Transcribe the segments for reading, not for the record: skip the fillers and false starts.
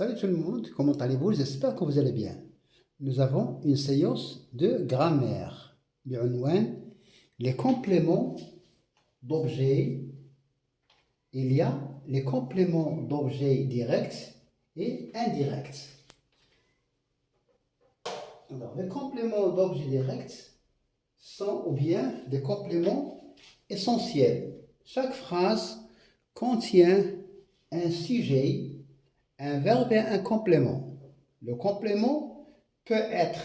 Salut tout le monde, comment allez-vous? J'espère que vous allez bien. Nous avons une séance de grammaire. بعنوان les compléments d'objets. Il y a les compléments d'objets directs et indirects. Alors, les compléments d'objets directs sont ou bien des compléments essentiels. Chaque phrase contient un sujet, un verbe et un complément. Le complément peut être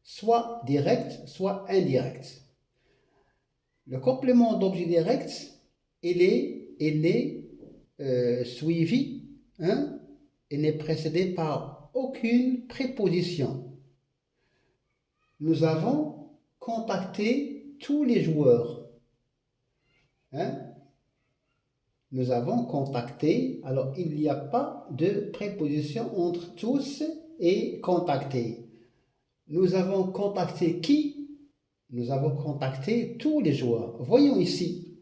soit direct, soit indirect. Le complément d'objet direct, il est suivi, il n'est précédé par aucune préposition. Nous avons contacté tous les joueurs. Nous avons contacté, alors il n'y a pas de préposition entre tous et contacté. Nous avons contacté qui? Nous avons contacté tous les joueurs. Voyons ici.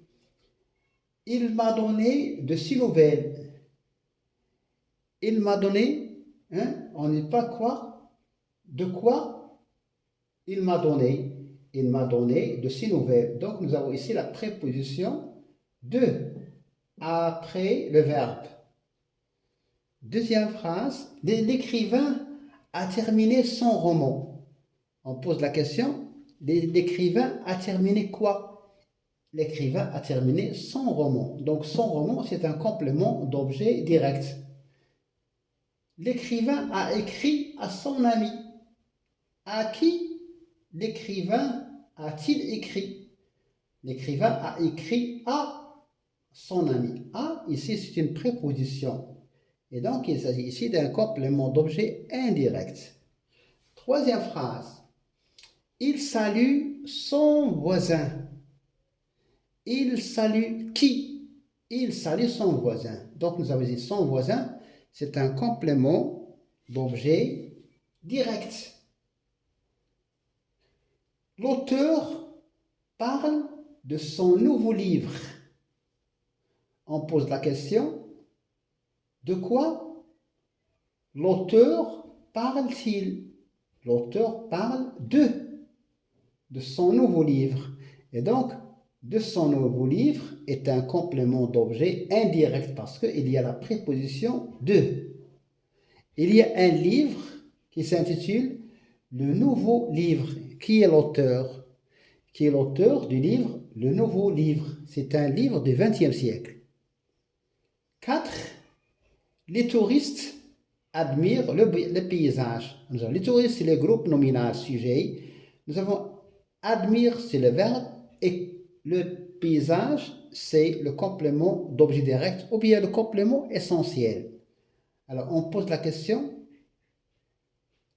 Il m'a donné de ces nouvelles. Il m'a donné, on n'est pas quoi? De quoi? Il m'a donné. Il m'a donné de ces nouvelles. Donc nous avons ici la préposition de après le verbe. Deuxième phrase, l'écrivain a terminé son roman. On pose la question, l'écrivain a terminé quoi? L'écrivain a terminé son roman. Donc son roman, c'est un complément d'objet direct. L'écrivain a écrit à son ami. À qui l'écrivain a-t-il écrit? L'écrivain a écrit à son ami. A, ici, c'est une préposition. Et donc, il s'agit ici d'un complément d'objet indirect. Troisième phrase. Il salue son voisin. Il salue qui? Il salue son voisin. Donc, nous avons dit son voisin, c'est un complément d'objet direct. L'auteur parle de son nouveau livre. On pose la question, de quoi l'auteur parle-t-il? L'auteur parle de son nouveau livre. Et donc, de son nouveau livre est un complément d'objet indirect parce qu'il y a la préposition de. Il y a un livre qui s'intitule Le Nouveau Livre. Qui est l'auteur? Qui est l'auteur du livre Le Nouveau Livre? C'est un livre du XXe siècle. 4. Les touristes admirent le paysage. Les touristes, c'est le groupe nominal sujet. Nous avons admire, c'est le verbe, et le paysage, c'est le complément d'objet direct ou bien le complément essentiel. Alors, on pose la question,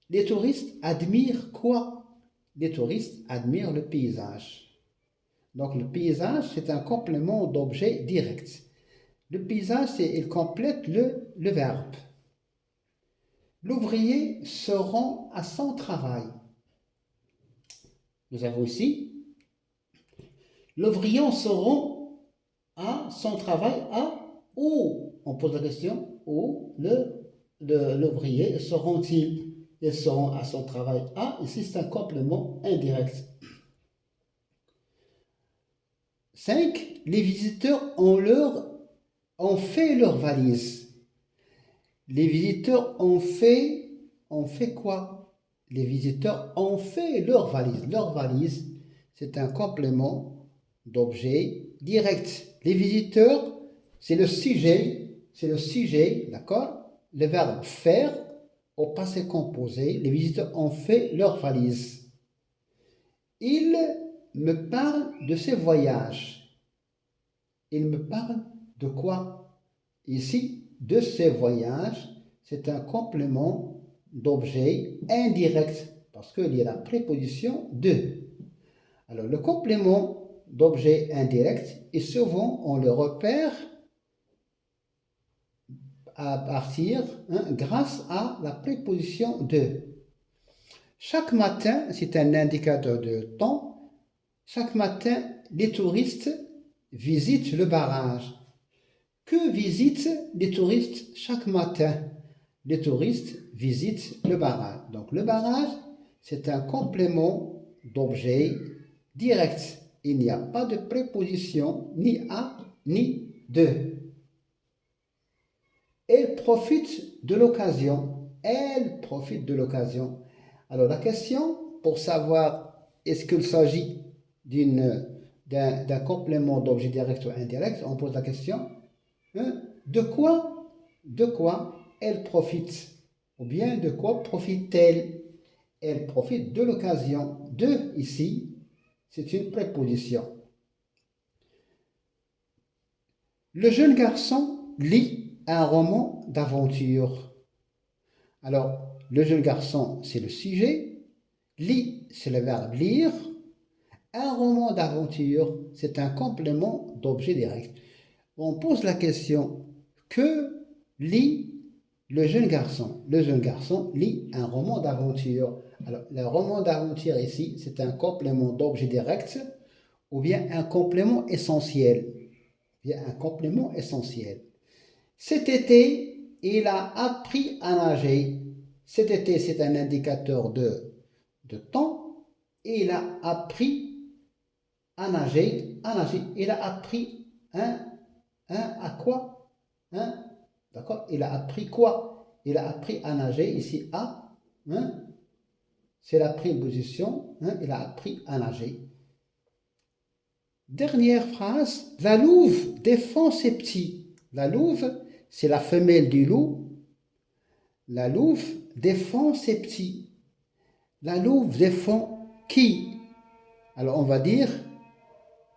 les touristes admirent quoi? Les touristes admirent le paysage. Donc, le paysage, c'est un complément d'objet direct. Le paysage, il complète le verbe. L'ouvrier se rend à son travail. Nous avons ici, l'ouvrier se rend à son travail à où? On pose la question, où l'ouvrier se rend-il? Il se rend à son travail à, ici c'est un complément indirect. 5. Les visiteurs ont fait leur valise. Les visiteurs ont fait quoi? Les visiteurs ont fait leur valise. Leur valise, c'est un complément d'objet direct. Les visiteurs, c'est le sujet, d'accord? Le verbe faire au passé composé. Les visiteurs ont fait leur valise. Il me parle de ses voyages. Il me parle de quoi? Ici, de ses voyages, c'est un complément d'objet indirect parce qu'il y a la préposition de. Alors, le complément d'objet indirect, et souvent on le repère à partir, grâce à la préposition de. Chaque matin, c'est un indicateur de temps, chaque matin, les touristes visitent le barrage. Que visitent les touristes chaque matin? les touristes visitent le barrage. Donc le barrage, c'est un complément d'objet direct. Il n'y a pas de préposition ni à ni de. Elle profite de l'occasion. Elle profite de l'occasion. Alors la question, pour savoir est-ce qu'il s'agit d'un complément d'objet direct ou indirect, on pose la question, hein, de quoi elle profite? Ou bien de quoi profite-t-elle? Elle profite de l'occasion. De, ici, c'est une préposition. Le jeune garçon lit un roman d'aventure. Alors, le jeune garçon, c'est le sujet. Lit, c'est le verbe lire. Un roman d'aventure, c'est un complément d'objet direct. On pose la question, que lit le jeune garçon? Le jeune garçon lit un roman d'aventure. Alors, le roman d'aventure ici, c'est un complément d'objet direct ou bien un complément essentiel. Bien un complément essentiel. Cet été, il a appris à nager. Cet été, c'est un indicateur de temps. Et il a appris à nager. Il a appris à quoi? D'accord? Il a appris quoi? Il a appris à nager. Ici, à. C'est la préposition. Il a appris à nager. Dernière phrase. La louve défend ses petits. La louve, c'est la femelle du loup. La louve défend ses petits. La louve défend qui? Alors on va dire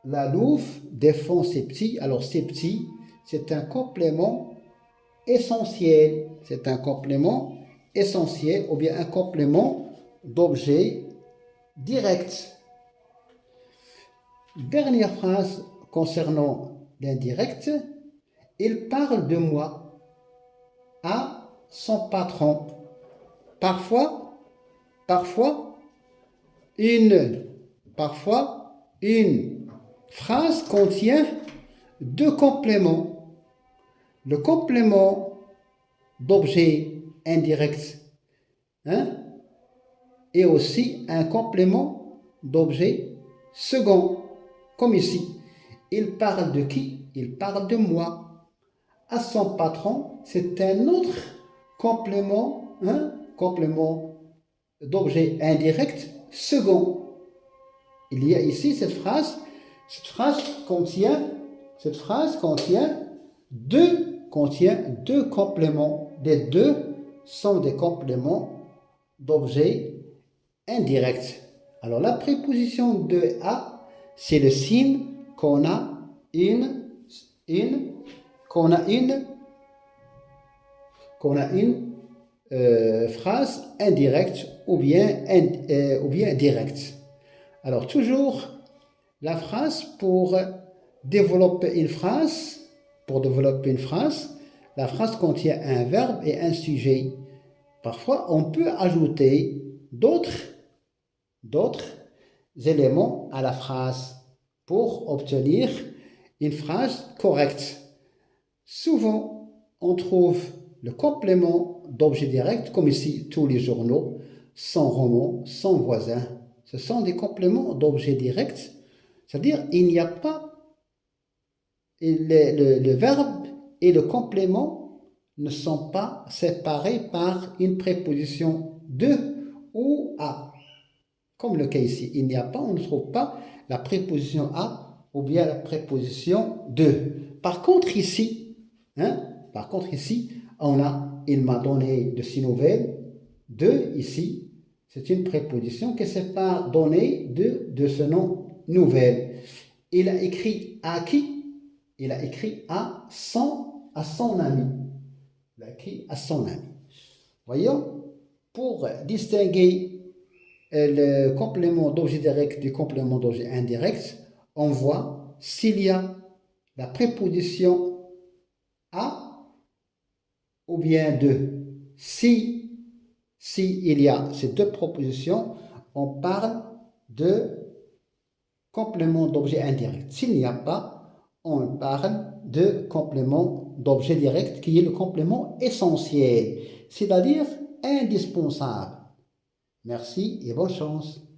la louve défend ses petits. Alors ses petits, c'est un complément essentiel. C'est un complément essentiel ou bien un complément d'objet direct. Dernière phrase concernant l'indirect. Il parle de moi à son patron. Parfois une phrase contient deux compléments. Le complément d'objet indirect et aussi un complément d'objet second, comme ici. Il parle de qui? Il parle de moi. À son patron, c'est un autre complément, complément d'objet indirect second. Il y a ici cette phrase contient deux compléments. Les deux sont des compléments d'objet indirect. Alors la préposition de à, c'est le signe qu'on a une phrase indirecte ou bien directe. Alors toujours la phrase pour développer une phrase. La phrase contient un verbe et un sujet. Parfois, on peut ajouter d'autres éléments à la phrase pour obtenir une phrase correcte. Souvent, on trouve le complément d'objet direct, comme ici, tous les journaux, son roman, son voisin. Ce sont des compléments d'objet direct, c'est-à-dire il n'y a pas le verbe et le complément ne sont pas séparés par une préposition de ou à. Comme le cas ici, on ne trouve pas la préposition à ou bien la préposition de. Par contre ici, on a il m'a donné de 6 nouvelles. De ici, c'est une préposition qui sépare donner de ce nom nouvelle. Il a écrit à qui? Il a écrit à son ami. Il a écrit à son ami. Voyons, pour distinguer le complément d'objet direct du complément d'objet indirect, on voit s'il y a la préposition à ou bien de. Si il y a ces deux propositions, on parle de complément d'objet indirect. S'il n'y a pas, on parle de complément complément d'objet direct qui est le complément essentiel, c'est-à-dire indispensable. Merci et bonne chance.